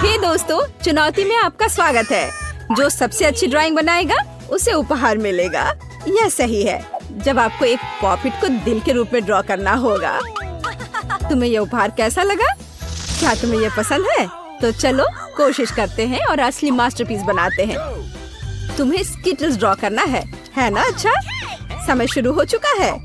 हे दोस्तों, चुनौती में आपका स्वागत है। जो सबसे अच्छी ड्राइंग बनाएगा उसे उपहार मिलेगा। यह सही है। जब आपको एक पॉपिट को दिल के रूप में ड्रॉ करना होगा। तुम्हें यह उपहार कैसा लगा? क्या तुम्हें यह पसंद है? तो चलो कोशिश करते हैं और असली मास्टरपीस बनाते हैं। तुम्हें स्किटल्स ड्रॉ करना है ना? अच्छा, समय शुरू हो चुका है।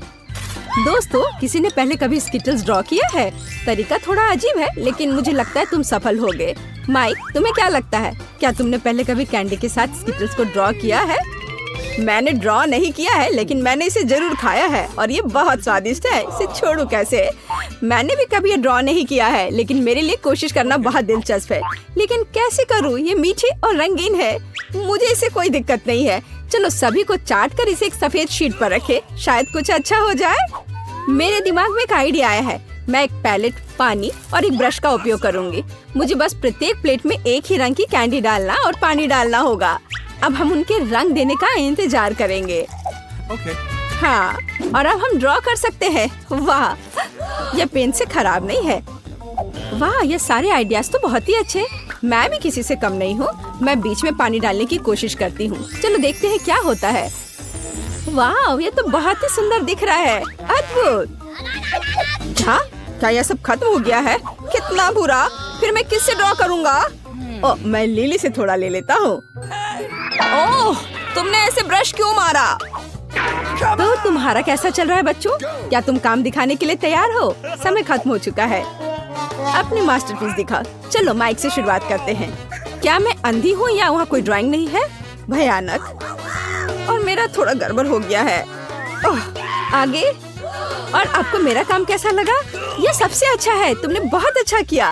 दोस्तों, किसी ने पहले कभी स्किटल्स ड्रॉ किया है? तरीका थोड़ा अजीब है, लेकिन मुझे लगता है तुम सफल होगे। माइक, तुम्हें क्या लगता है? क्या तुमने पहले कभी कैंडी के साथ स्किटल्स को ड्रॉ किया है? मैंने ड्रॉ नहीं किया है, लेकिन मैंने इसे जरूर खाया है और ये बहुत स्वादिष्ट है। इसे छोड़ू कैसे? मैंने भी कभी ये ड्रॉ नहीं किया है, लेकिन मेरे लिए कोशिश करना बहुत दिलचस्प है। लेकिन कैसे करूँ? ये मीठी और रंगीन है। मुझे इसे कोई दिक्कत नहीं है। चलो सभी को चाट कर इसे एक सफेद शीट पर रखे, शायद कुछ अच्छा हो जाए। मेरे दिमाग में एक आइडिया आया है। मैं एक पैलेट, पानी और एक ब्रश का उपयोग करूंगी। मुझे बस प्रत्येक प्लेट में एक ही रंग की कैंडी डालना और पानी डालना होगा। अब हम उनके रंग देने का इंतजार करेंगे। हाँ, और अब हम ड्रॉ कर सकते हैं। वाह, यह पेन से खराब नहीं है। वाह, ये सारे आइडियाज तो बहुत ही अच्छे। मैं भी किसी से कम नहीं हूँ। मैं बीच में पानी डालने की कोशिश करती हूँ। चलो देखते हैं क्या होता है। वाह, ये तो बहुत ही सुंदर दिख रहा है। अद्भुत। हाँ, क्या यह सब खत्म हो गया है? कितना बुरा। फिर मैं किससे ड्रॉ करूँगा? ओह, मैं लिली से थोड़ा ले लेता हूँ। ओह, तुमने ऐसे ब्रश क्यों मारा? तो तुम्हारा कैसा चल रहा है बच्चों? क्या तुम काम दिखाने के लिए तैयार हो? समय खत्म हो चुका है। अपनी मास्टरपीस दिखा। चलो माइक से शुरुआत करते हैं। क्या मैं अंधी हूँ या वहाँ कोई ड्राइंग नहीं है? भयानक। और मेरा थोड़ा गड़बड़ हो गया है। ओह, आगे। और आपको मेरा काम कैसा लगा? यह सबसे अच्छा है। तुमने बहुत अच्छा किया।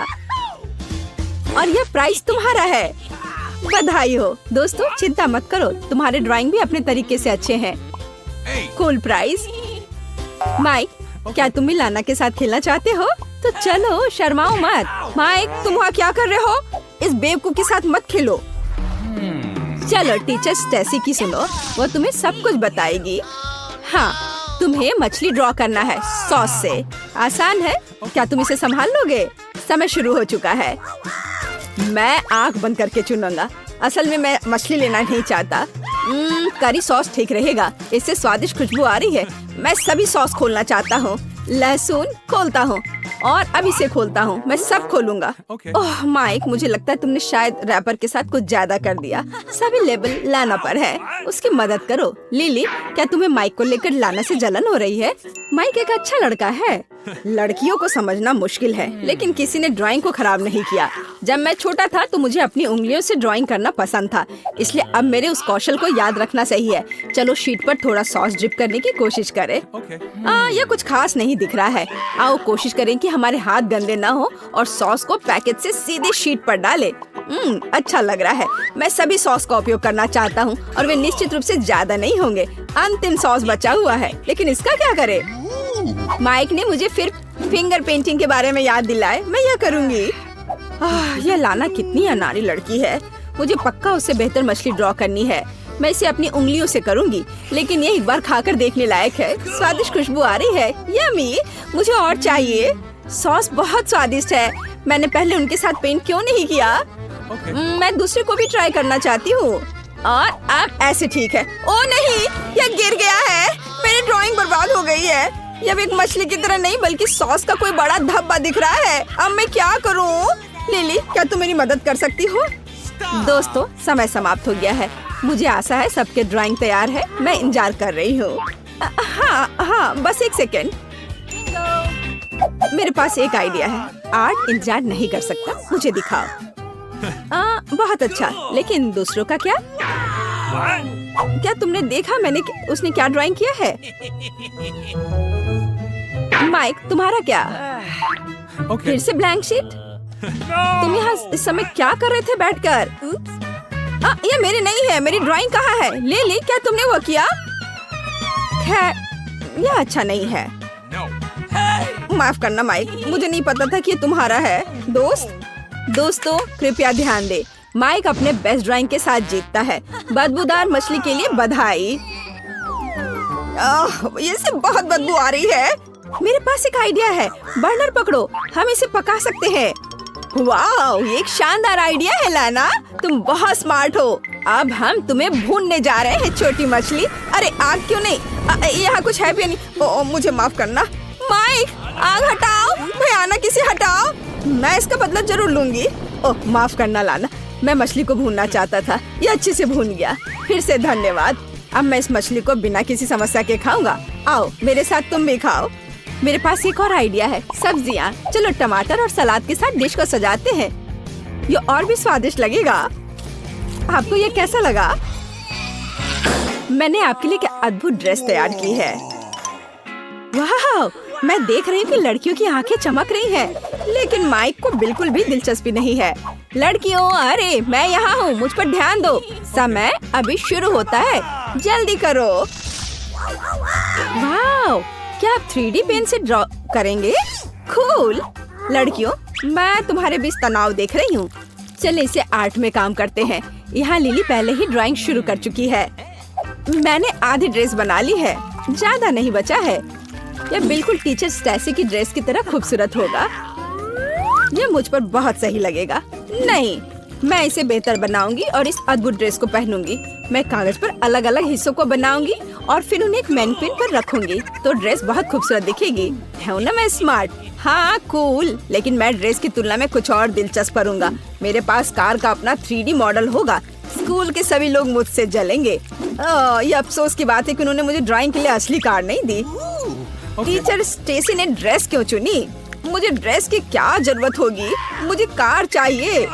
और यह प्राइज तुम्हारा है। बधाई हो। दोस्तों, चिंता मत करो, तुम्हारे ड्राइंग भी अपने तरीके से अच्छे हैं। Cool prize. माइक, क्या तुम भी लाना के साथ खेलना चाहते हो? तो चलो, शर्माओ मत। माइक, तुम वहाँ क्या कर रहे हो? इस बेवकूफ के साथ मत खेलो। चलो टीचर स्टेसी की सुनो, वो तुम्हें सब कुछ बताएगी। हाँ, तुम्हें मछली ड्रॉ करना है सॉस से। आसान है। क्या तुम इसे संभाल लोगे? समय शुरू हो चुका है। मैं आंख बंद करके चुनूंगा। असल में मैं मछली लेना नहीं चाहता। करी सॉस ठीक रहेगा। इससे स्वादिष्ट खुशबू आ रही है। मैं सभी सॉस खोलना चाहता हूँ। लहसुन खोलता हूँ और अब इसे खोलता हूँ। मैं सब खोलूंगा। ओह माइक, मुझे लगता है तुमने शायद रैपर के साथ कुछ ज्यादा कर दिया। सभी लेबल लाना पर है। उसकी मदद करो। लिली, क्या तुम्हें माइक को लेकर लाना से जलन हो रही है? माइक एक अच्छा लड़का है। लड़कियों को समझना मुश्किल है, लेकिन किसी ने ड्राइंग को खराब नहीं किया। जब मैं छोटा था तो मुझे अपनी उंगलियों से ड्राइंग करना पसंद था, इसलिए अब मेरे उस कौशल को याद रखना सही है। चलो शीट पर थोड़ा सॉस ड्रिप करने की कोशिश करें। यह कुछ खास नहीं दिख रहा है। आओ कोशिश करें कि हमारे हाथ गंदे न हो और सॉस को पैकेट से सीधे शीट पर डालें। अच्छा लग रहा है। मैं सभी सॉस का उपयोग करना चाहता हूँ और वे निश्चित रूप से ज्यादा नहीं होंगे। अंतिम सॉस बचा हुआ है, लेकिन इसका क्या करें? माइक ने मुझे फिर फिंगर पेंटिंग के बारे में याद दिलाए। मैं यह करूँगी। यह लाना कितनी अनाड़ी लड़की है। मुझे पक्का उससे बेहतर मछली ड्रॉ करनी है। मैं इसे अपनी उंगलियों से करूँगी, लेकिन ये एक बार खाकर देखने लायक है। स्वादिष्ट खुशबू आ रही है। यम्मी, मुझे और चाहिए। सॉस बहुत स्वादिष्ट है। मैंने पहले उनके साथ पेंट क्यों नहीं किया? मैं दूसरे को भी ट्राई करना चाहती हूँ। और अब ऐसे ठीक है। ओ नहीं, यह गिर गया है। मेरी ड्राइंग बर्बाद हो गई है। यह एक मछली की तरह नहीं बल्कि सॉस का कोई बड़ा धब्बा दिख रहा है। अब मैं क्या करूँ? लिली, क्या तुम मेरी मदद कर सकती हो? दोस्तों, समय समाप्त हो गया है। मुझे आशा है सबके ड्राइंग तैयार है। मैं इंतजार कर रही हूँ। हाँ, बस एक सेकेंड। मेरे पास एक आइडिया है। आर्ट इंतजार नहीं कर सकता, मुझे दिखाओ। बहुत अच्छा, लेकिन दूसरों का क्या? क्या तुमने देखा उसने क्या ड्राइंग किया है? माइक, तुम्हारा क्या? फिर से ब्लैंक शीट? तुम यहाँ इस समय क्या कर रहे थे बैठकर? ये मेरी नहीं है। मेरी ड्राइंग कहाँ है? लिली, क्या तुमने वो किया? खैर, यह अच्छा नहीं है। माफ करना माइक, मुझे नहीं पता था कि ये तुम्हारा है। दोस्तों, कृपया ध्यान दे। माइक अपने बेस्ट ड्राइंग के साथ जीतता है। बदबूदार मछली के लिए बधाई। ये से बहुत बदबू आ रही है। मेरे पास एक आइडिया है। बर्नर पकड़ो, हम इसे पका सकते हैं। वाह, ये एक शानदार आइडिया है लाना। तुम बहुत स्मार्ट हो। अब हम तुम्हें भूनने जा रहे हैं छोटी मछली। अरे आग क्यों नहीं? यहाँ कुछ है भी नहीं। मुझे माफ करना। माइक, आग हटाओ, भयानक इसे हटाओ। मैं इसका बदला जरूर लूंगी। ओह माफ करना लाना, मैं मछली को भूनना चाहता था। ये अच्छे से भून गया। फिर से धन्यवाद। अब मैं इस मछली को बिना किसी समस्या के खाऊंगा। आओ मेरे साथ तुम भी खाओ। मेरे पास एक और आइडिया है, सब्जियाँ। चलो टमाटर और सलाद के साथ डिश को सजाते हैं। ये और भी स्वादिष्ट लगेगा। आपको ये कैसा लगा? मैंने आपके लिए क्या अद्भुत ड्रेस तैयार की है। वाह, मैं देख रही हूँ कि लड़कियों की आंखें चमक रही हैं, लेकिन माइक को बिल्कुल भी दिलचस्पी नहीं है। लड़कियों, अरे मैं यहाँ हूँ, मुझ पर ध्यान दो। समय अभी शुरू होता है, जल्दी करो। वाह, क्या आप 3D पेन से ड्रॉ करेंगे? कूल। लड़कियों, मैं तुम्हारे बीच तनाव देख रही हूँ। चले इसे आर्ट में काम करते हैं। यहाँ लिली पहले ही ड्राइंग शुरू कर चुकी है। मैंने आधी ड्रेस बना ली है, ज्यादा नहीं बचा है। यह बिल्कुल टीचर स्टैसी की ड्रेस की तरह खूबसूरत होगा। यह मुझ पर बहुत सही लगेगा। नहीं, मैं इसे बेहतर बनाऊंगी और इस अद्भुत ड्रेस को पहनूंगी। मैं कागज पर अलग अलग हिस्सों को बनाऊंगी और फिर उन्हें एक मैनीक्विन पर रखूंगी, तो ड्रेस बहुत खूबसूरत दिखेगी। है ना मैं स्मार्ट? हाँ कूल। लेकिन मैं ड्रेस की तुलना में कुछ और दिलचस्प करूंगा। मेरे पास कार का अपना 3D मॉडल होगा। स्कूल के सभी लोग मुझसे जलेंगे। ये अफसोस की बात है कि उन्होंने मुझे ड्राइंग के लिए असली कार नहीं दी। टीचर स्टेसी ने ड्रेस क्यों चुनी? मुझे ड्रेस की क्या जरूरत होगी? मुझे कार चाहिए।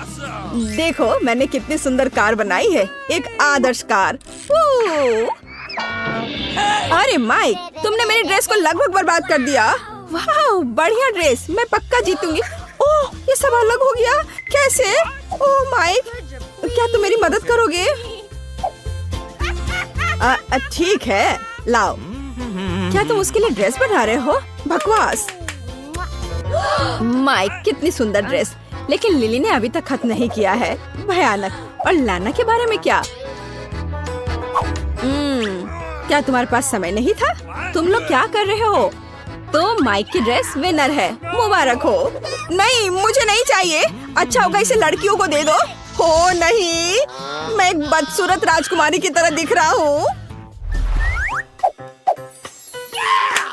देखो मैंने कितनी सुंदर कार बनाई है, एक आदर्श कार। अरे माइक, तुमने मेरी ड्रेस को लगभग बर्बाद कर दिया। वाह, बढ़िया ड्रेस, मैं पक्का जीतूंगी। ओह, ये सब अलग हो गया। कैसे? ओह माइक, क्या तुम मेरी मदद करोगे? ठीक है, लाओ। क्या तुम उसके लिए ड्रेस बना रहे हो? बकवास। माइक, कितनी सुंदर ड्रेस, लेकिन लिली ने अभी तक खत्म नहीं किया है। भयानक। और लाना के बारे में क्या? क्या तुम्हारे पास समय नहीं था? तुम लोग क्या कर रहे हो? तो माइक की ड्रेस विनर है, मुबारक हो। नहीं, मुझे नहीं चाहिए। अच्छा होगा इसे लड़कियों को दे दो। हो नहीं, मैं एक बदसूरत राजकुमारी की तरह दिख रहा हूँ।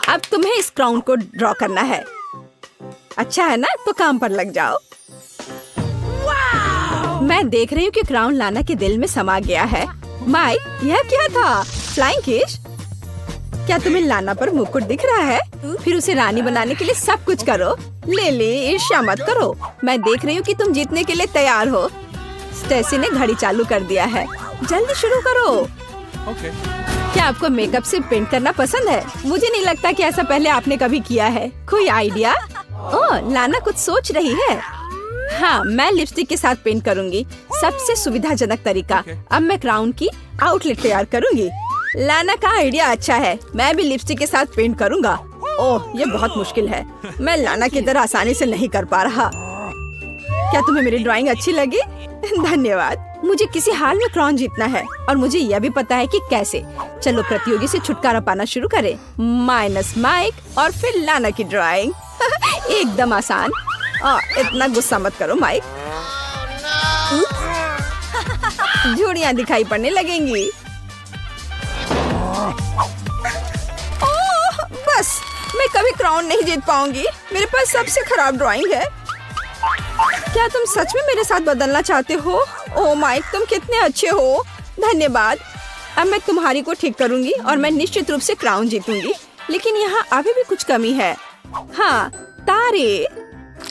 अब तुम्हें इस क्राउन को ड्रॉ करना है। अच्छा है ना, तो काम पर लग जाओ। मैं देख रही हूँ कि क्राउन लाना के दिल में समा गया है। माइक, यह क्या था? फ्लाइंग किश? क्या तुम्हें लाना पर मुकुट दिख रहा है? फिर उसे रानी बनाने के लिए सब कुछ करो। लिली, ईर्ष्या मत करो। मैं देख रही हूँ कि तुम जीतने के लिए तैयार हो। स्टेसी ने घड़ी चालू कर दिया है, जल्दी शुरू करो। क्या आपको मेकअप से पेंट करना पसंद है? मुझे नहीं लगता कि ऐसा पहले आपने कभी किया है। कोई आइडिया? ओह, लाना कुछ सोच रही है। हाँ, मैं लिपस्टिक के साथ पेंट करूंगी, सबसे सुविधाजनक तरीका। अब मैं क्राउन की आउटलेट तैयार करूंगी। लाना का आइडिया अच्छा है, मैं भी लिपस्टिक के साथ पेंट करूंगा। ओह, ये बहुत मुश्किल है, मैं लाना की तरह आसानी से नहीं कर पा रहा। क्या तुम्हें मेरी ड्राइंग अच्छी लगी? धन्यवाद। मुझे किसी हाल में क्राउन जीतना है और मुझे यह भी पता है कि कैसे। चलो प्रतियोगी से छुटकारा पाना शुरू करें। माइनस माइक और फिर लाना की ड्राइंग। एकदम आसान। इतना गुस्सा मत करो माइक, झुर्रियाँ दिखाई पड़ने लगेंगी। ओह, बस मैं कभी क्राउन नहीं जीत पाऊंगी। मेरे पास सबसे खराब ड्राइंग है। क्या तुम सच में मेरे साथ बदलना चाहते हो? ओह माइक, तुम कितने अच्छे हो। धन्यवाद। अब मैं तुम्हारी को ठीक करूंगी और मैं निश्चित रूप से क्राउन जीतूंगी। लेकिन यहाँ अभी भी कुछ कमी है। हाँ, तारे।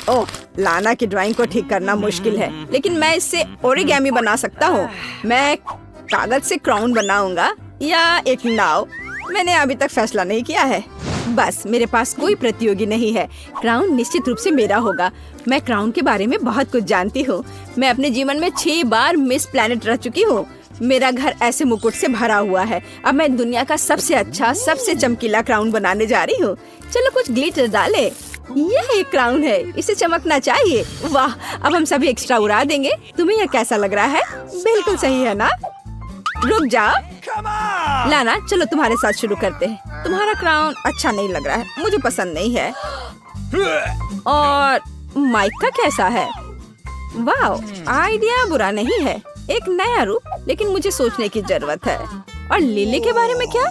ओह, लाना की ड्राइंग को ठीक करना मुश्किल है, लेकिन मैं इससे ओरिगेमी बना सकता हूँ। मैं कागज से क्राउन बनाऊंगा या एक नाव। मैंने अभी तक फैसला नहीं किया है। बस मेरे पास कोई प्रतियोगी नहीं है। क्राउन निश्चित रूप से मेरा होगा। मैं क्राउन के बारे में बहुत कुछ जानती हूँ। मैं अपने जीवन में 6 बार मिस प्लेनेट रह चुकी हूँ। मेरा घर ऐसे मुकुट से भरा हुआ है। अब मैं दुनिया का सबसे अच्छा, सबसे चमकीला क्राउन बनाने जा रही हूँ। चलो कुछ ग्लिटर डाले। यह एक क्राउन है, इसे चमकना चाहिए। वाह, अब हम सभी एक्स्ट्रा उड़ा देंगे। तुम्हें यह कैसा लग रहा है? बिल्कुल सही है ना? रुक जाओ लाना, चलो तुम्हारे साथ शुरू करते हैं। तुम्हारा क्राउन अच्छा नहीं लग रहा है, मुझे पसंद नहीं है। और माइक का कैसा है? वाह, आइडिया बुरा नहीं है। एक नया रूप, लेकिन मुझे सोचने की जरूरत है। और लिली के बारे में क्या?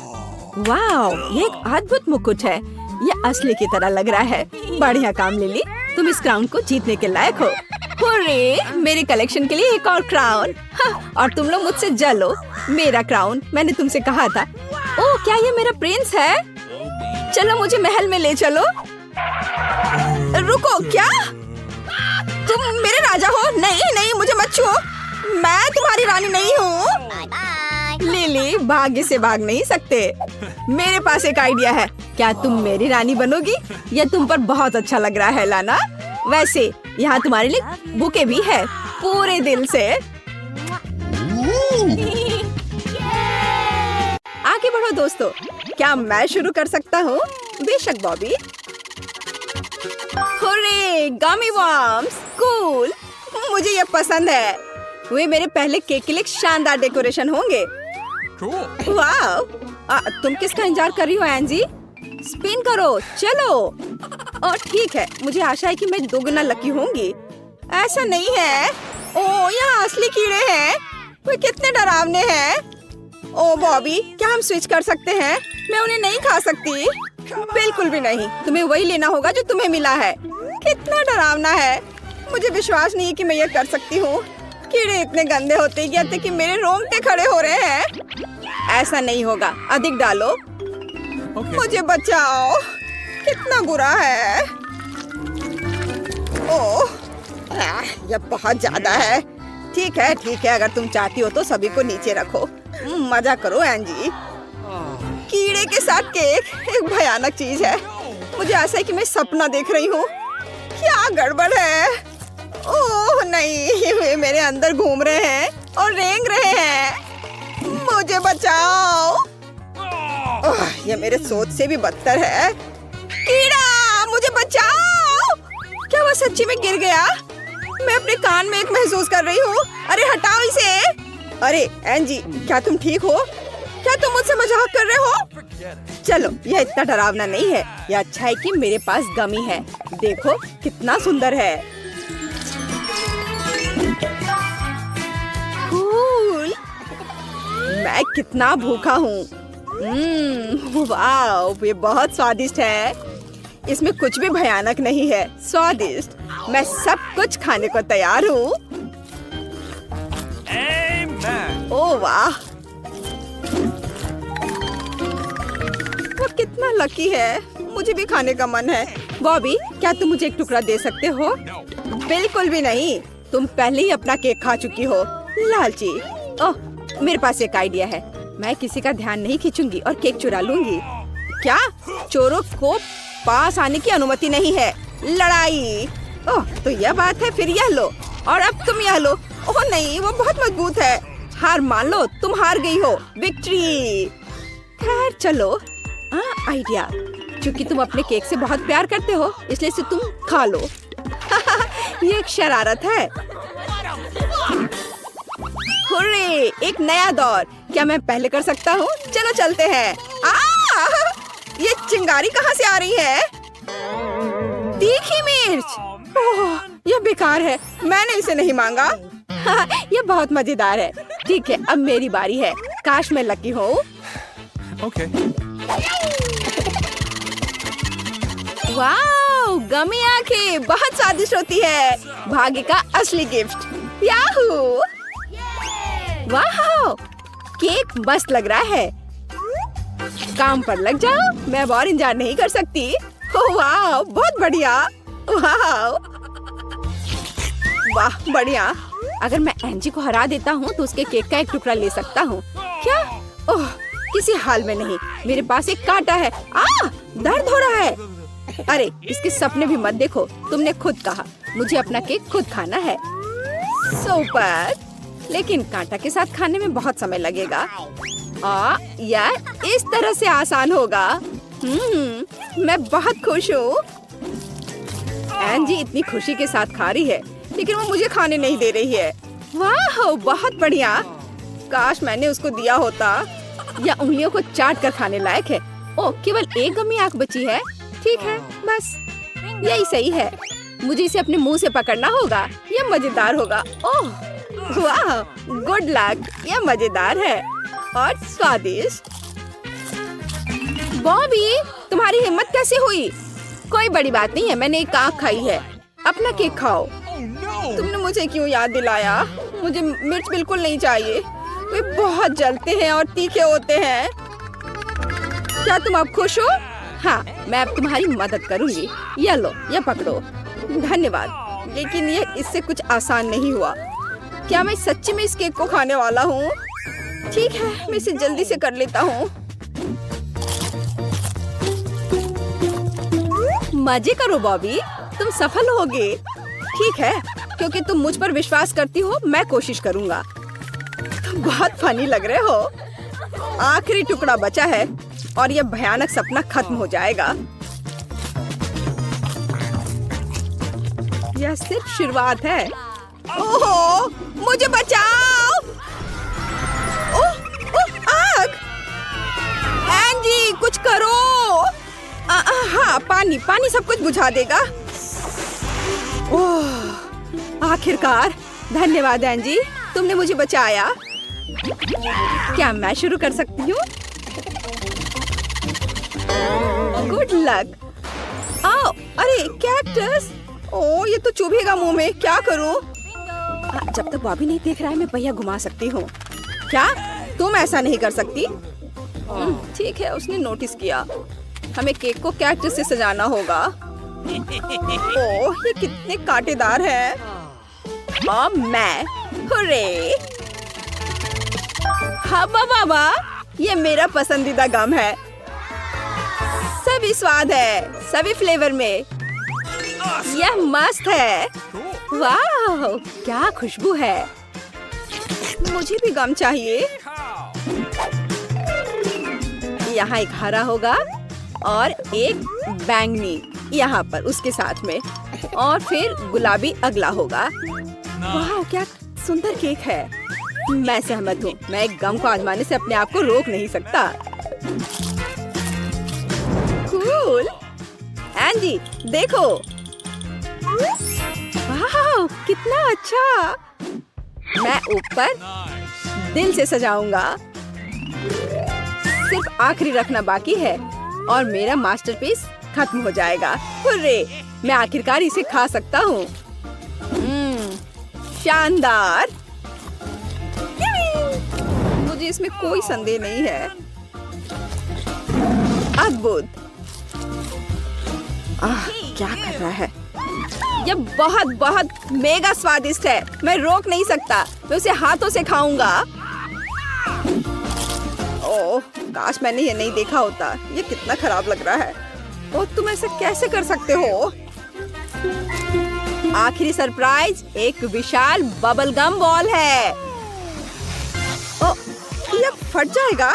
वाह, ये एक अद्भुत मुकुट है। ये असली की तरह लग रहा है। बढ़िया काम लिली, तुम इस क्राउन को जीतने के लायक हो। हुर्रे, मेरे कलेक्शन के लिए एक और क्राउन। हाँ, और तुम लोग मुझसे जलो। मेरा क्राउन, मैंने तुमसे कहा था। ओह, क्या ये मेरा प्रिंस है? चलो मुझे महल में ले चलो। रुको, क्या तुम मेरे राजा हो? नहीं नहीं, मुझे मत छुओ, मैं तुम्हारी रानी नहीं हूँ। लिली, भाग्य से भाग नहीं सकते। मेरे पास एक आइडिया है। क्या तुम मेरी रानी बनोगी? यह तुम पर बहुत अच्छा लग रहा है लाना। वैसे यहाँ तुम्हारे लिए बुके भी है, पूरे दिल से। आगे बढ़ो दोस्तों। क्या मैं शुरू कर सकता हूँ? बेशक बॉबी। हुर्रे, गमी वर्म्स, कूल। मुझे ये पसंद है। वे मेरे पहले केक के लिए एक शानदार डेकोरेशन होंगे। वाह, तुम किसका इंतजार कर रही हो एंजी? स्पिन करो, चलो। और ठीक है, मुझे आशा है कि मैं दोगुना लकी होंगी। ऐसा नहीं है। ओह, यहाँ असली कीड़े हैं। वे कितने डरावने हैं। ओह बॉबी, क्या हम स्विच कर सकते हैं? मैं उन्हें नहीं खा सकती। बिल्कुल भी नहीं, तुम्हें वही लेना होगा जो तुम्हें मिला है। कितना डरावना है। मुझे विश्वास नहीं है कि मैं ये कर सकती हूँ। कीड़े इतने गंदे होते हैं कि मेरे रोंगटे खड़े हो रहे हैं। ऐसा नहीं होगा, अधिक डालो। मुझे बचाओ, कितना बुरा है। ओह, यह बहुत ज्यादा है। ठीक है ठीक है, अगर तुम चाहती हो तो सभी को नीचे रखो। मजा करो एंजी। कीड़े के साथ केक एक भयानक चीज है। मुझे ऐसा है कि मैं सपना देख रही हूँ। क्या गड़बड़ है? ओह नहीं, वे मेरे अंदर घूम रहे हैं और रेंग रहे हैं। मुझे बचाओ। ये मेरे सोच से भी बदतर है। कीड़ा, मुझे बचाओ। क्या वो सच्ची में गिर गया? मैं अपने कान में एक महसूस कर रही हूँ। अरे हटाओ इसे। अरे एंजी, क्या तुम ठीक हो? क्या तुम मुझसे मजाक कर रहे हो? चलो, यह इतना डरावना नहीं है। यह अच्छा है कि मेरे पास गमी है। देखो कितना सुंदर है। कूल। मैं कितना भूखा हूँ। वाह, ये बहुत स्वादिष्ट है। इसमें कुछ भी भयानक नहीं है, स्वादिष्ट। मैं सब कुछ खाने को तैयार हूँ। ओह वाह, वो कितना लकी है। मुझे भी खाने का मन है। बॉबी, क्या तुम मुझे एक टुकड़ा दे सकते हो? बिल्कुल भी नहीं, तुम पहले ही अपना केक खा चुकी हो, लालची। ओह, मेरे पास एक आइडिया है। मैं किसी का ध्यान नहीं खींचूंगी और केक चुरा लूंगी। क्या? चोरों को पास आने की अनुमति नहीं है। लड़ाई। ओह, तो यह बात है। फिर यह लो और अब तुम यह लो। ओह नहीं, वो बहुत मजबूत है। हार मान लो, तुम हार गई हो। विक्ट्री। खैर चलो। आइडिया। क्योंकि तुम अपने केक से बहुत प्यार करते हो, इसलिए इसे तुम खा लो। ये एक शरारत है। हुर्रे, एक नया दौर। क्या मैं पहले कर सकता हूँ? चलो चलते हैं। ये चिंगारी कहाँ से आ रही है? तीखी मिर्च। ओह, यह बेकार है। मैंने इसे नहीं मांगा। यह बहुत मजेदार है। ठीक है, अब मेरी बारी है। काश मैं लकी हूँ। Okay. वाओ, गमी आंखें बहुत स्वादिष्ट होती है। भाग्य का असली गिफ्ट। याहू! वाह, केक मस्त लग रहा है। काम पर लग जाओ। मैं अब और इंतजार नहीं कर सकती। वाह, बहुत बढ़िया। वाह वाह, बढ़िया। अगर मैं एंजी को हरा देता हूँ तो उसके केक का एक टुकड़ा ले सकता हूँ। क्या? ओह, किसी हाल में नहीं। मेरे पास एक कांटा है। दर्द हो रहा है। अरे, इसके सपने भी मत देखो। तुमने खुद कहा मुझे अपना केक खुद खाना है। सुपर। लेकिन कांटा के साथ खाने में बहुत समय लगेगा। यार, इस तरह से आसान होगा। मैं बहुत खुश हूँ। एंजी इतनी खुशी के साथ खा रही है, लेकिन वो मुझे खाने नहीं दे रही है। वाह, बहुत बढ़िया। काश मैंने उसको दिया होता। या उंगलियों को चाट कर खाने लायक है। ओह, केवल एक गमी आंख बची है। ठीक है, बस यही सही है। मुझे इसे अपने मुंह से पकड़ना होगा। यह मजेदार होगा। ओह वाह, गुड लक। यह मजेदार है और स्वादिष्ट। बॉबी, तुम्हारी हिम्मत कैसे हुई? कोई बड़ी बात नहीं है, मैंने एक आँख खाई है। अपना केक खाओ। तुमने मुझे क्यों याद दिलाया? मुझे मिर्च बिल्कुल नहीं चाहिए। वे बहुत जलते हैं और तीखे होते हैं। क्या तुम अब खुश हो? हाँ, मैं अब तुम्हारी मदद करूंगी। ये लो, ये पकड़ो। धन्यवाद। लेकिन ये इससे कुछ आसान नहीं हुआ। क्या मैं सच्ची में इस केक को खाने वाला हूँ? ठीक है, मैं इसे जल्दी से कर लेता हूँ। मजे करो बॉबी, तुम सफल होगे। ठीक है, क्योंकि तुम मुझ पर विश्वास करती हो, मैं कोशिश करूंगा। तुम बहुत फनी लग रहे हो। आखिरी टुकड़ा बचा है और यह भयानक सपना खत्म हो जाएगा। यह सिर्फ शुरुआत है। ओहो, मुझे बचाओ। ओह, ओह, आग। एंजी, कुछ करो। हाँ, पानी सब कुछ बुझा देगा। ओह, आखिरकार। धन्यवाद एंजी, तुमने मुझे बचाया। क्या मैं शुरू कर सकती हूँ? Good luck. आओ, अरे कैक्टस। ओह, ये तो चुभेगा मुंह में। क्या करूँ? जब तक बॉबी नहीं देख रहा है, मैं पहिया घुमा सकती हूँ। क्या तुम ऐसा नहीं कर सकती? ठीक है, उसने नोटिस किया। हमें केक को कैक्टस से सजाना होगा। ओह, ये कितने कांटेदार है। और मैं, हुर्रे। हब्बा बाबा, ये मेरा पसंदीदा गम है। सभी स्वाद है, सभी फ्लेवर में। यह मस्त है। वाह, क्या खुशबू है। मुझे भी गम चाहिए। यहाँ एक हरा होगा और एक बैंगनी यहाँ पर उसके साथ में, और फिर गुलाबी अगला होगा। वाह, क्या सुंदर केक है। मैं सहमत हूँ। मैं एक गम को आजमाने से अपने आप को रोक नहीं सकता। कूल। एंजी, देखो। वाह, कितना अच्छा। मैं ऊपर दिल से सजाऊंगा। सिर्फ आखिरी रखना बाकी है और मेरा मास्टरपीस खत्म हो जाएगा। हुर्रे, मैं आखिरकार इसे खा सकता हूँ। शानदार। मुझे इसमें कोई संदेह नहीं है। अद्भुत। क्या कर रहा है? यह बहुत बहुत मेगा स्वादिष्ट है। मैं रोक नहीं सकता। मैं उसे हाथों से खाऊंगा। ओह, काश मैंने ये नहीं देखा होता। ये कितना खराब लग रहा है। ओह, तुम ऐसे कैसे कर सकते हो? आखिरी सरप्राइज एक विशाल बबल गम बॉल है। ओह, यह फट जाएगा।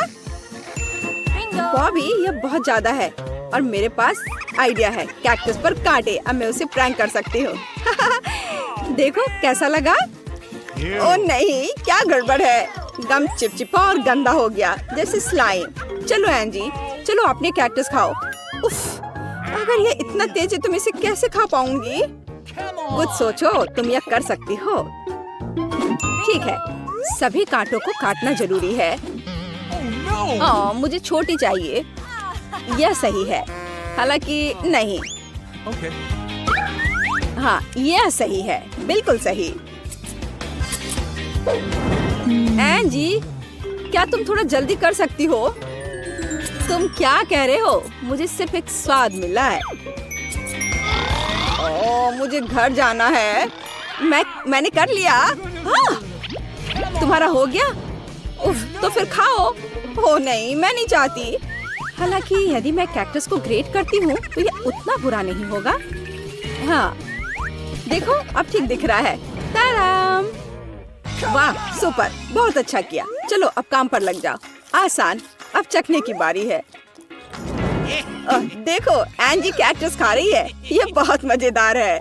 बॉबी, यह बहुत ज्यादा है और मेरे पास आइडिया है। कैक्टस पर कांटे। अब मैं उसे प्रैंक कर सकती हूँ। देखो कैसा लगा। ओह नहीं, क्या गड़बड़ है। गम चिपचिपा और गंदा हो गया, जैसे स्लाइम। चलो एंजी, चलो अपने कैक्टस खाओ। उफ, अगर ये इतना तेज है तो मैं इसे कैसे खा पाऊंगी? कुछ सोचो, तुम यह कर सकती हो। ठीक है, सभी कांटों को काटना जरूरी है। मुझे छोटी चाहिए। यह सही है, हालांकि नहीं। हाँ, यह सही है, बिल्कुल सही। एंजी, क्या तुम थोड़ा जल्दी कर सकती हो? तुम क्या कह रहे हो? मुझे सिर्फ एक स्वाद मिला है। ओह, मुझे घर जाना है। मैंने कर लिया। हाँ, तुम्हारा हो गया? उफ, तो फिर खाओ। ओह नहीं, मैं नहीं चाहती। हालांकि यदि मैं कैक्टस को ग्रेट करती हूँ तो ये उतना बुरा नहीं होगा। हाँ, देखो अब ठीक दिख रहा है। ताराम! वाह, सुपर, बहुत अच्छा किया। चलो अब काम पर लग जाओ। आसान। अब चखने की बारी है। देखो, एंजी कैक्टस खा रही है। ये बहुत मजेदार है।